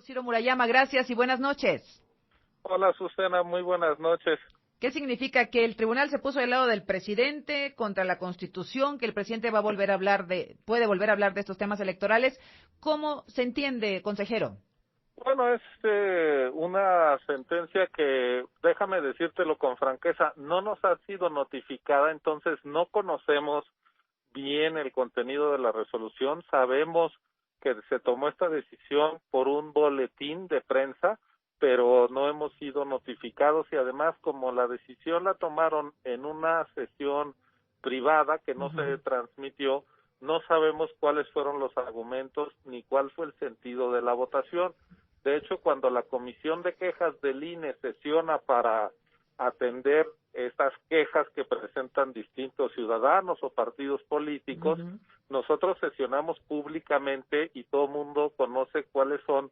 Ciro Murayama, gracias y buenas noches. Hola, Susana, muy buenas noches. ¿Qué significa? ¿Que el tribunal se puso del lado del presidente contra la Constitución, que el presidente puede volver a hablar de estos temas electorales? ¿Cómo se entiende, consejero? Bueno, es una sentencia que, déjame decírtelo con franqueza, no nos ha sido notificada, entonces no conocemos bien el contenido de la resolución. Sabemos que se tomó esta decisión por un boletín de prensa, pero no hemos sido notificados y además como la decisión la tomaron en una sesión privada que no se transmitió, no sabemos cuáles fueron los argumentos ni cuál fue el sentido de la votación. De hecho, cuando la Comisión de Quejas del INE sesiona para atender estas quejas que presentan distintos ciudadanos o partidos políticos, nosotros sesionamos públicamente y todo el mundo conoce cuáles son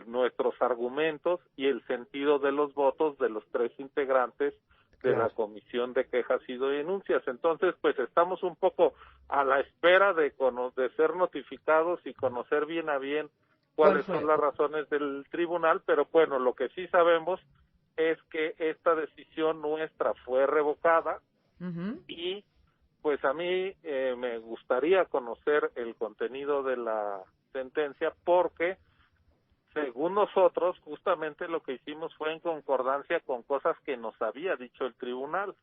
nuestros argumentos y el sentido de los votos de los 3 integrantes de la Comisión de Quejas y Denuncias. Entonces, pues estamos un poco a la espera de ser notificados y conocer bien a bien cuáles son las razones del tribunal, pero bueno, lo que sí sabemos es que esta decisión nuestra fue revocada y pues a mí me gustaría conocer el contenido de la sentencia porque según nosotros justamente lo que hicimos fue en concordancia con cosas que nos había dicho el tribunal.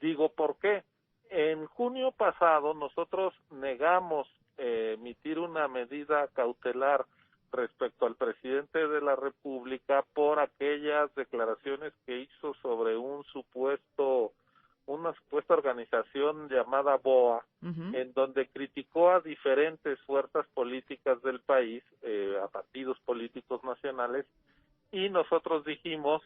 Digo, ¿por qué? En junio pasado nosotros negamos emitir una medida cautelar respecto al presidente de la República por aquellas declaraciones que hizo sobre una supuesta organización llamada BOA, en donde criticó a diferentes fuerzas políticas del país, a partidos políticos nacionales, y nosotros dijimos,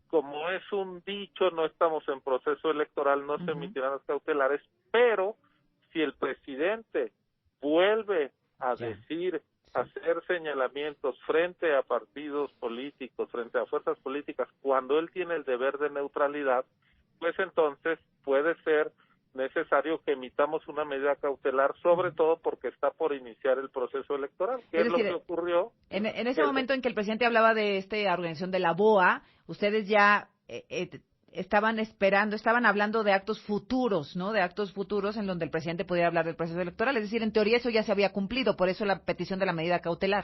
como es un dicho, no estamos en proceso electoral, no se emitirán las cautelares, pero si el presidente vuelve a hacer señalamientos frente a partidos políticos, frente a fuerzas políticas, cuando él tiene el deber de neutralidad, pues entonces puede ser necesario que emitamos una medida cautelar, sobre todo porque está por iniciar el proceso electoral. ¿Qué es lo que ocurrió? En ese momento en que el presidente hablaba de esta organización de la BOA, ustedes ya estaban hablando de actos futuros, ¿no? De actos futuros en donde el presidente pudiera hablar del proceso electoral. Es decir, en teoría eso ya se había cumplido, por eso la petición de la medida cautelar.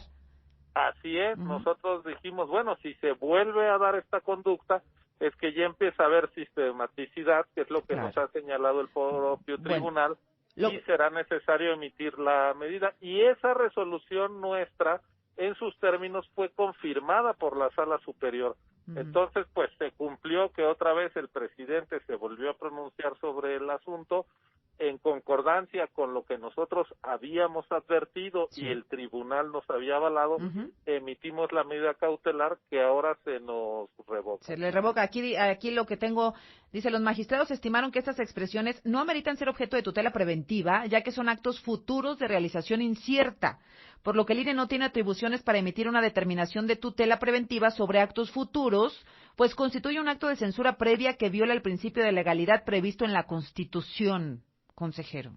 Así es, nosotros dijimos, bueno, si se vuelve a dar esta conducta, es que ya empieza a haber sistematicidad, que es lo que nos ha señalado el propio tribunal, y será necesario emitir la medida. Y esa resolución nuestra, en sus términos, fue confirmada por la Sala Superior. Entonces, pues se cumplió que otra vez el presidente se volvió a pronunciar sobre el asunto en concordancia con lo que nosotros habíamos advertido y el tribunal nos había avalado, emitimos la medida cautelar que ahora se nos revoca. Se le revoca. Aquí lo que tengo, dice, los magistrados estimaron que estas expresiones no ameritan ser objeto de tutela preventiva, ya que son actos futuros de realización incierta, por lo que el INE no tiene atribuciones para emitir una determinación de tutela preventiva sobre actos futuros, pues constituye un acto de censura previa que viola el principio de legalidad previsto en la Constitución. Consejero.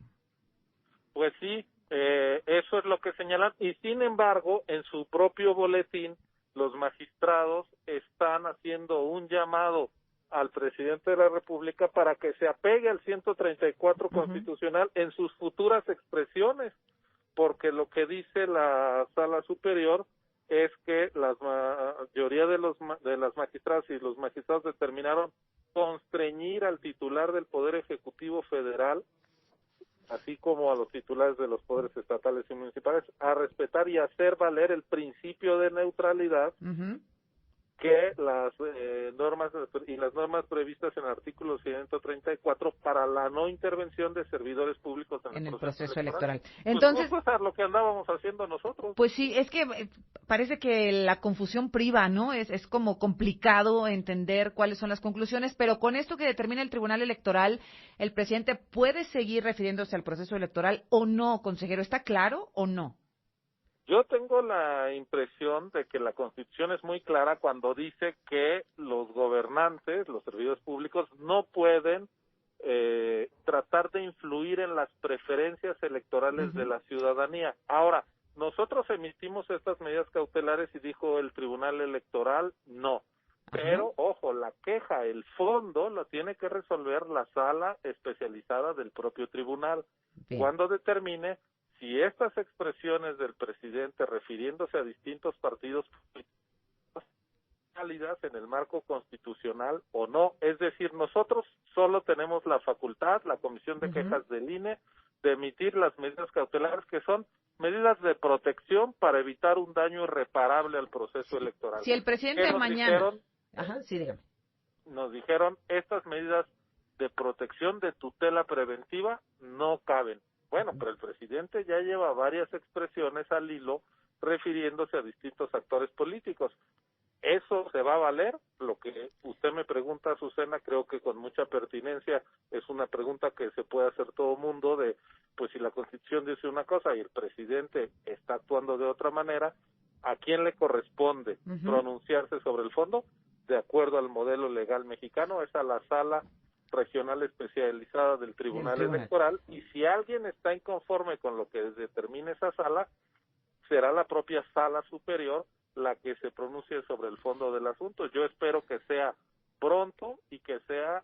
Pues sí, eso es lo que señalan y sin embargo en su propio boletín los magistrados están haciendo un llamado al presidente de la República para que se apegue al 134 constitucional en sus futuras expresiones, porque lo que dice la Sala Superior es que la mayoría de las magistradas y los magistrados determinaron constreñir al titular del Poder Ejecutivo Federal, así como a los titulares de los poderes estatales y municipales, a respetar y hacer valer el principio de neutralidad que las normas previstas en el artículo 134 para la no intervención de servidores públicos en el proceso electoral. Entonces, pues es lo que andábamos haciendo nosotros. Pues sí, es que parece que la confusión priva, ¿no? Es como complicado entender cuáles son las conclusiones, pero con esto que determina el Tribunal Electoral, el presidente puede seguir refiriéndose al proceso electoral o no, consejero, ¿está claro o no? Yo tengo la impresión de que la Constitución es muy clara cuando dice que los gobernantes, los servidores públicos, no pueden tratar de influir en las preferencias electorales de la ciudadanía. Ahora, nosotros emitimos estas medidas cautelares fondo lo tiene que resolver la sala especializada del propio tribunal, Bien. cuando determine si estas expresiones del presidente refiriéndose a distintos partidos políticos válidas en el marco constitucional o no. Es decir, nosotros solo tenemos la facultad, la Comisión de Quejas del INE, de emitir las medidas cautelares, que son medidas de protección para evitar un daño irreparable al proceso electoral. Si el presidente mañana... dígame. Nos dijeron, estas medidas de protección, de tutela preventiva, no caben. Bueno, pero el presidente ya lleva varias expresiones al hilo refiriéndose a distintos actores políticos. ¿Eso se va a valer? Lo que usted me pregunta, Azucena, creo que con mucha pertinencia es una pregunta que se puede hacer todo mundo de, pues si la Constitución dice una cosa y el presidente está actuando de otra manera, ¿a quién le corresponde pronunciarse sobre el fondo? De acuerdo al modelo legal mexicano, es a la Sala Regional Especializada del Tribunal Electoral, y si alguien está inconforme con lo que determine esa sala, será la propia Sala Superior la que se pronuncie sobre el fondo del asunto. Yo espero que sea pronto y que sea,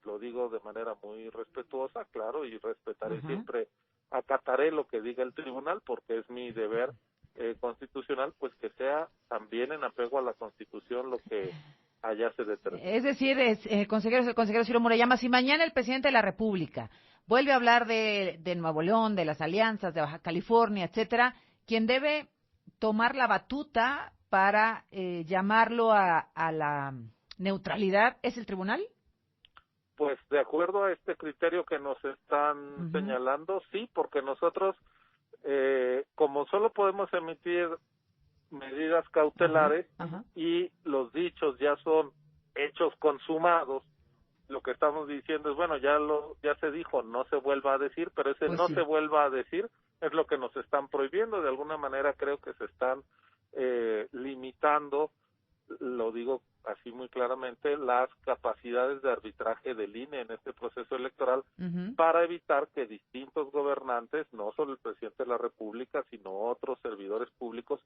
lo digo de manera muy respetuosa, claro, y respetaré siempre, acataré lo que diga el tribunal, porque es mi deber constitucional, pues que sea también en apego a la Constitución lo que allá se determine. Es decir, el consejero Ciro Murayama, si mañana el presidente de la República vuelve a hablar de Nuevo León, de las alianzas, de Baja California, etcétera, quien debe tomar la batuta para llamarlo a la neutralidad es el tribunal. Pues de acuerdo a este criterio que nos están señalando, sí, porque nosotros, como solo podemos emitir medidas cautelares y los dichos ya son hechos consumados, lo que estamos diciendo es, bueno, ya se dijo, no se vuelva a decir, pero ese pues se vuelva a decir es lo que nos están prohibiendo. De alguna manera creo que se están limitando, lo digo así muy claramente, las capacidades de arbitraje del INE en este proceso electoral para evitar que distintos gobernantes, no solo el presidente de la República, sino otros servidores públicos,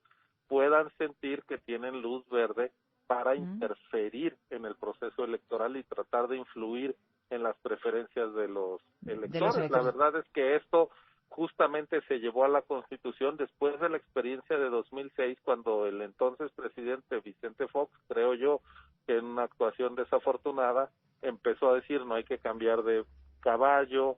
puedan sentir que tienen luz verde para interferir en el proceso electoral y tratar de influir en las preferencias de los electores. La verdad es que esto justamente se llevó a la Constitución después de la experiencia de 2006, cuando el entonces presidente Vicente Fox, creo yo, que en una actuación desafortunada, empezó a decir no hay que cambiar de caballo,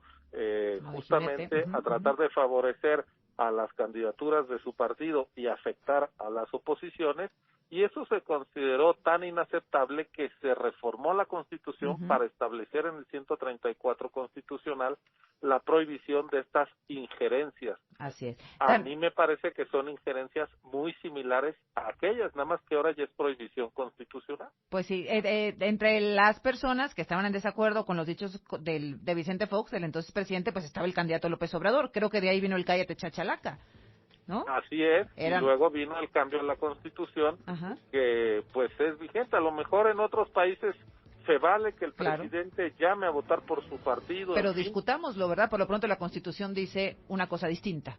justamente a tratar de favorecer a las candidaturas de su partido y afectar a las oposiciones, y eso se consideró tan inaceptable que se reformó la Constitución para establecer en el 134 constitucional la prohibición de estas injerencias. Así es. A mí me parece que son injerencias muy similares a aquellas, nada más que ahora ya es prohibición constitucional. Pues sí, entre las personas que estaban en desacuerdo con los dichos de Vicente Fox, del entonces presidente, pues estaba el candidato López Obrador. Creo que de ahí vino el cállate chachalaca, ¿no? Así es, y luego vino el cambio en la Constitución, que pues es vigente. A lo mejor en otros países se vale que el presidente llame a votar por su partido. Pero discutámoslo, ¿verdad? Por lo pronto la Constitución dice una cosa distinta.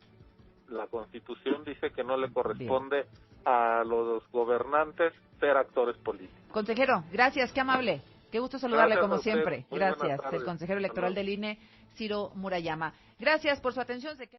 La Constitución dice que no le corresponde a los gobernantes ser actores políticos. Consejero, gracias, qué amable. Qué gusto saludarle como siempre. Muy gracias. El consejero electoral del INE, Ciro Murayama. Gracias por su atención.